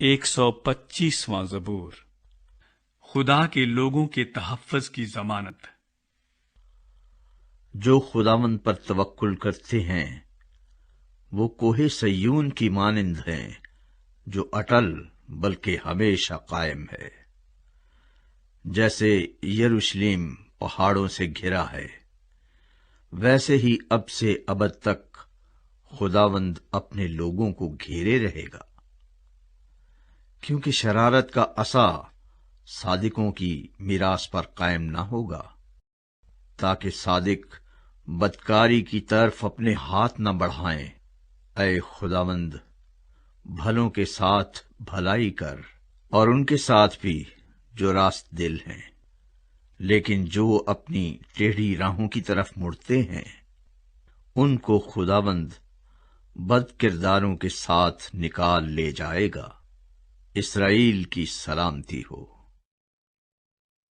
125واں زبور۔ خدا کے لوگوں کے تحفظ کی ضمانت۔ جو خداوند پر توکل کرتے ہیں وہ کوہ سیون کی مانند ہیں، جو اٹل بلکہ ہمیشہ قائم ہے۔ جیسے یروشلم پہاڑوں سے گھرا ہے، ویسے ہی اب سے ابد تک خداوند اپنے لوگوں کو گھیرے رہے گا، کیونکہ شرارت کا عصا صادقوں کی میراث پر قائم نہ ہوگا، تاکہ صادق بدکاری کی طرف اپنے ہاتھ نہ بڑھائیں۔ اے خداوند، بھلوں کے ساتھ بھلائی کر، اور ان کے ساتھ بھی جو راست دل ہیں، لیکن جو اپنی ٹیڑھی راہوں کی طرف مڑتے ہیں ان کو خداوند بد کرداروں کے ساتھ نکال لے جائے گا۔ اسرائیل کی سلامتی ہو۔